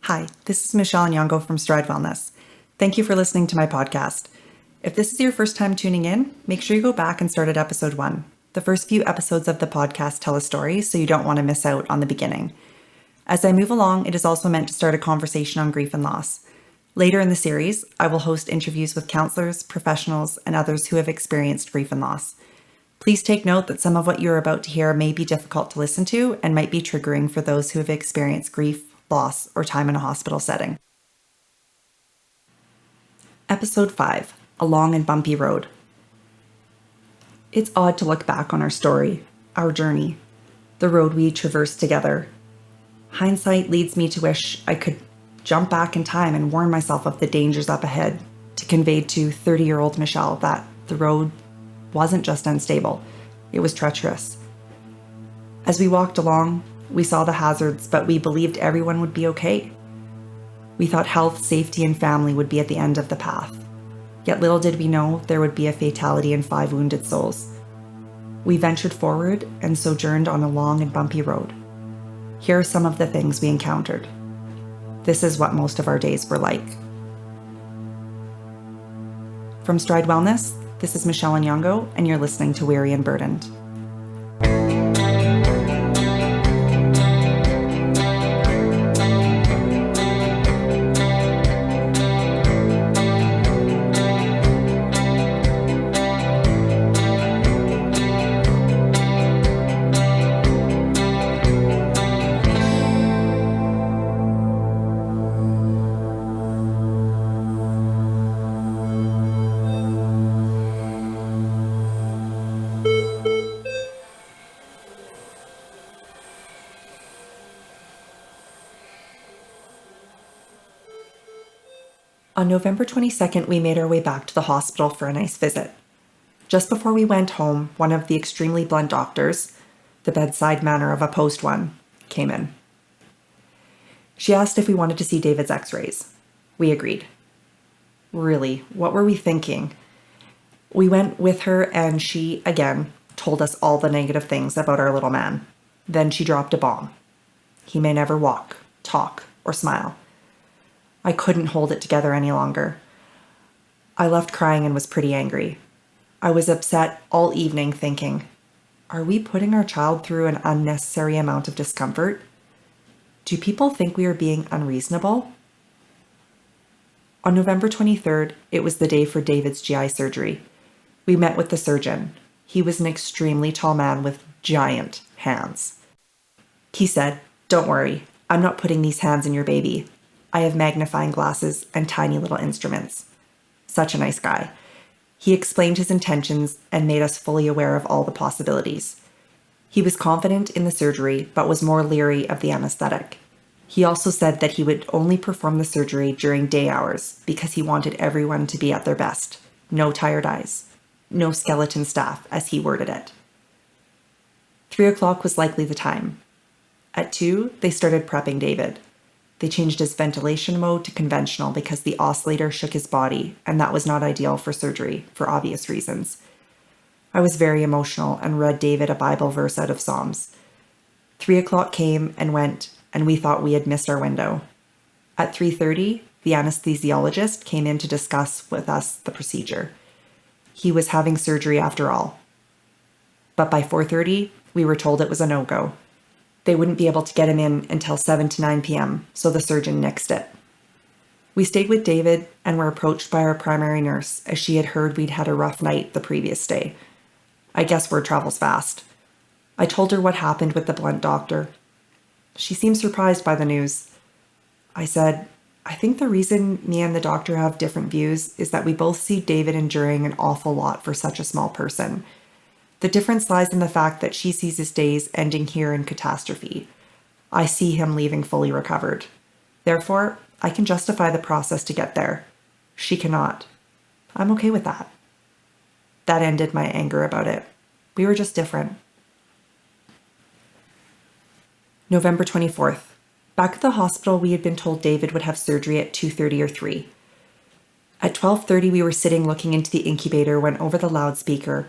Hi, this is Michelle Nyongo from Stride Wellness. Thank you for listening to my podcast. If this is your first time tuning in, make sure you go back and start at episode 1. The first few episodes of the podcast tell a story, so you don't want to miss out on the beginning. As I move along, it is also meant to start a conversation on grief and loss. Later in the series, I will host interviews with counselors, professionals, and others who have experienced grief and loss. Please take note that some of what you're about to hear may be difficult to listen to and might be triggering for those who have experienced grief, loss, or time in a hospital setting. Episode 5, A Long and Bumpy Road. It's odd to look back on our story, our journey, the road we traversed together. Hindsight leads me to wish I could jump back in time and warn myself of the dangers up ahead, to convey to 30-year-old Michelle that the road wasn't just unstable, it was treacherous. As we walked along, we saw the hazards, but we believed everyone would be okay. We thought health, safety, and family would be at the end of the path. Yet little did we know there would be a fatality and 5 wounded souls. We ventured forward and sojourned on a long and bumpy road. Here are some of the things we encountered. This is what most of our days were like. From Stride Wellness, this is Michelle Nyongo, and you're listening to Weary and Burdened. On November 22nd, we made our way back to the hospital for a nice visit. Just before we went home, one of the extremely blunt doctors, the bedside manner of a post one, came in. She asked if we wanted to see David's x-rays. We agreed. Really, what were we thinking? We went with her and she, again, told us all the negative things about our little man. Then she dropped a bomb. He may never walk, talk, or smile. I couldn't hold it together any longer. I left crying and was pretty angry. I was upset all evening thinking, are we putting our child through an unnecessary amount of discomfort? Do people think we are being unreasonable? On November 23rd, it was the day for David's GI surgery. We met with the surgeon. He was an extremely tall man with giant hands. He said, "Don't worry, I'm not putting these hands in your baby. I have magnifying glasses and tiny little instruments." Such a nice guy. He explained his intentions and made us fully aware of all the possibilities. He was confident in the surgery, but was more leery of the anesthetic. He also said that he would only perform the surgery during day hours because he wanted everyone to be at their best. No tired eyes. No skeleton staff, as he worded it. 3 o'clock was likely the time. At 2, they started prepping David. They changed his ventilation mode to conventional because the oscillator shook his body, and that was not ideal for surgery, for obvious reasons. I was very emotional and read David a Bible verse out of Psalms. 3 o'clock came and went, and we thought we had missed our window. At 3:30, the anesthesiologist came in to discuss with us the procedure. He was having surgery after all. But by 4:30, we were told it was a no-go. They wouldn't be able to get him in until 7 to 9 p.m., so the surgeon nixed it. We stayed with David and were approached by our primary nurse as she had heard we'd had a rough night the previous day. I guess word travels fast. I told her what happened with the blunt doctor. She seemed surprised by the news. I said, "I think the reason me and the doctor have different views is that we both see David enduring an awful lot for such a small person. The difference lies in the fact that she sees his days ending here in catastrophe. I see him leaving fully recovered. Therefore, I can justify the process to get there. She cannot. I'm okay with that." That ended my anger about it. We were just different. November 24th. Back at the hospital, we had been told David would have surgery at 2:30 or 3. At 12:30, we were sitting looking into the incubator when over the loudspeaker,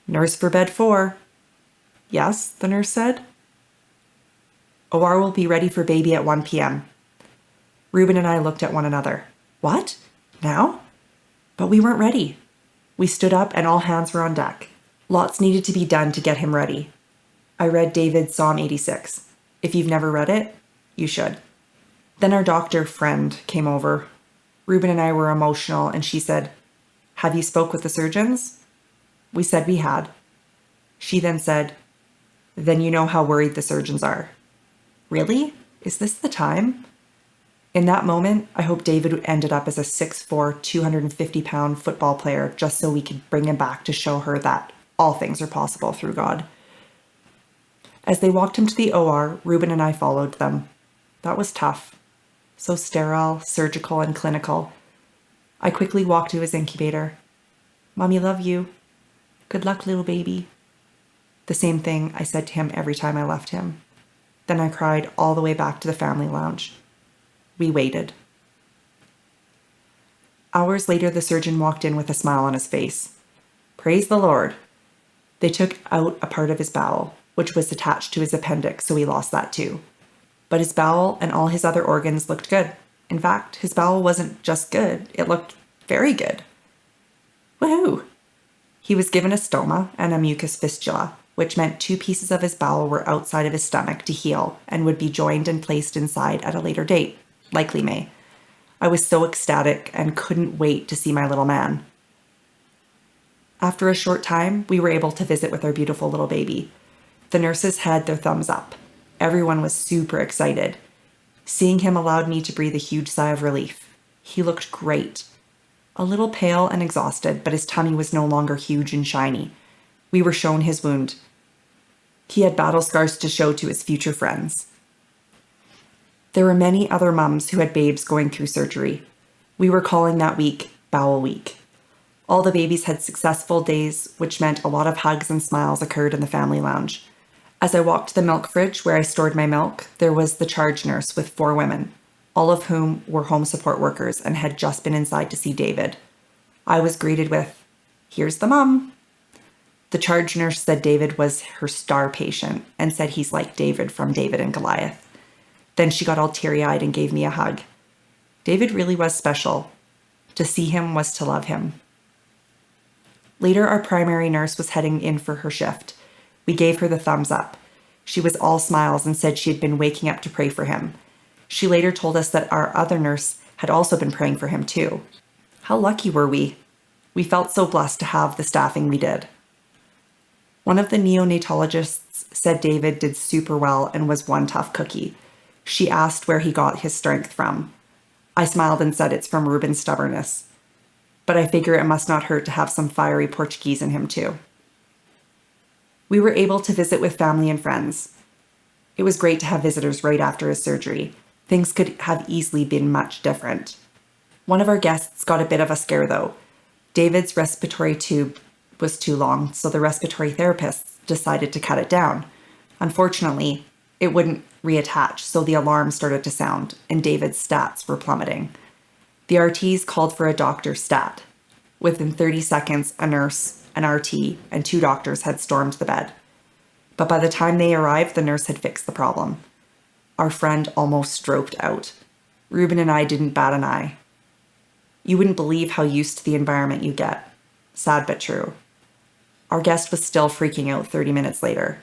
"Nurse for bed 4. "Yes," the nurse said. "OR will be ready for baby at 1 p.m. Reuben and I looked at one another. What? Now? But we weren't ready. We stood up and all hands were on deck. Lots needed to be done to get him ready. I read David's Psalm 86. If you've never read it, you should. Then our doctor friend came over. Reuben and I were emotional and she said, "Have you spoke with the surgeons?" We said we had. She then said, "Then you know how worried the surgeons are." Really? Is this the time? In that moment, I hope David ended up as a 6'4", 250-pound football player just so we could bring him back to show her that all things are possible through God. As they walked him to the OR, Reuben and I followed them. That was tough. So sterile, surgical, and clinical. I quickly walked to his incubator. "Mommy, love you. Good luck, little baby." The same thing I said to him every time I left him. Then I cried all the way back to the family lounge. We waited. Hours later, the surgeon walked in with a smile on his face. Praise the Lord. They took out a part of his bowel, which was attached to his appendix, so he lost that too. But his bowel and all his other organs looked good. In fact, his bowel wasn't just good, it looked very good. Woohoo! He was given a stoma and a mucus fistula, which meant 2 pieces of his bowel were outside of his stomach to heal and would be joined and placed inside at a later date, likely May. I was so ecstatic and couldn't wait to see my little man. After a short time, we were able to visit with our beautiful little baby. The nurses had their thumbs up. Everyone was super excited. Seeing him allowed me to breathe a huge sigh of relief. He looked great. A little pale and exhausted, but his tummy was no longer huge and shiny. We were shown his wound. He had battle scars to show to his future friends. There were many other mums who had babes going through surgery. We were calling that week Bowel Week. All the babies had successful days, which meant a lot of hugs and smiles occurred in the family lounge. As I walked to the milk fridge where I stored my milk, there was the charge nurse with 4 women, all of whom were home support workers and had just been inside to see David. I was greeted with, "Here's the mum." The charge nurse said David was her star patient and said he's like David from David and Goliath. Then she got all teary-eyed and gave me a hug. David really was special. To see him was to love him. Later, our primary nurse was heading in for her shift. We gave her the thumbs up. She was all smiles and said she had been waking up to pray for him. She later told us that our other nurse had also been praying for him too. How lucky were we? We felt so blessed to have the staffing we did. One of the neonatologists said David did super well and was one tough cookie. She asked where he got his strength from. I smiled and said it's from Reuben's stubbornness. But I figure it must not hurt to have some fiery Portuguese in him too. We were able to visit with family and friends. It was great to have visitors right after his surgery. Things could have easily been much different. One of our guests got a bit of a scare though. David's respiratory tube was too long, so the respiratory therapists decided to cut it down. Unfortunately, it wouldn't reattach, so the alarm started to sound, and David's stats were plummeting. The RTs called for a doctor stat. Within 30 seconds, a nurse, an RT, and 2 doctors had stormed the bed. But by the time they arrived, the nurse had fixed the problem. Our friend almost stroked out. Reuben and I didn't bat an eye. You wouldn't believe how used to the environment you get. Sad but true. Our guest was still freaking out 30 minutes later.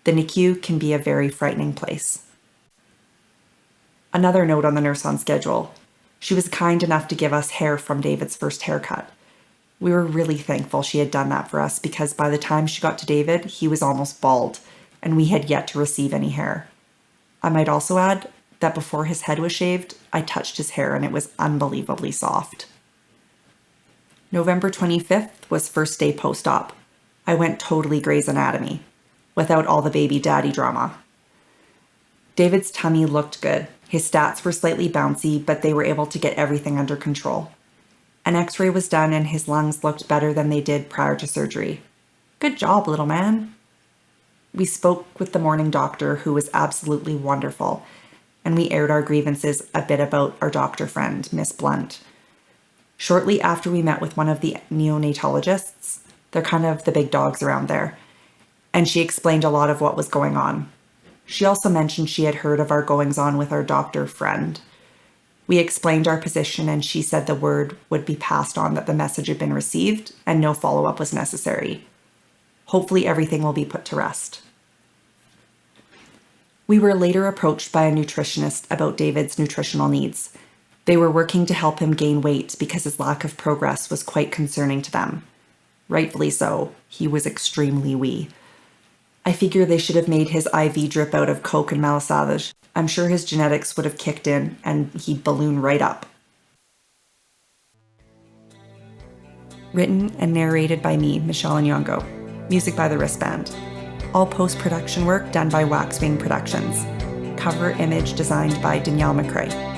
The NICU can be a very frightening place. Another note on the nurse on schedule. She was kind enough to give us hair from David's first haircut. We were really thankful she had done that for us because by the time she got to David, he was almost bald, and we had yet to receive any hair. I might also add that before his head was shaved, I touched his hair and it was unbelievably soft. November 25th was first day post-op. I went totally Grey's Anatomy, without all the baby daddy drama. David's tummy looked good. His stats were slightly bouncy, but they were able to get everything under control. An x-ray was done and his lungs looked better than they did prior to surgery. Good job, little man. We spoke with the morning doctor, who was absolutely wonderful, and we aired our grievances a bit about our doctor friend, Miss Blunt. Shortly after, we met with one of the neonatologists. They're kind of the big dogs around there. And she explained a lot of what was going on. She also mentioned she had heard of our goings-on with our doctor friend. We explained our position and she said the word would be passed on that the message had been received and no follow-up was necessary. Hopefully everything will be put to rest. We were later approached by a nutritionist about David's nutritional needs. They were working to help him gain weight because his lack of progress was quite concerning to them. Rightfully so, he was extremely wee. I figure they should have made his IV drip out of Coke and malasage. I'm sure his genetics would have kicked in and he'd balloon right up. Written and narrated by me, Michelle Nyong'o. Music by The Wristband. All post-production work done by Waxwing Productions. Cover image designed by Danielle McCrae.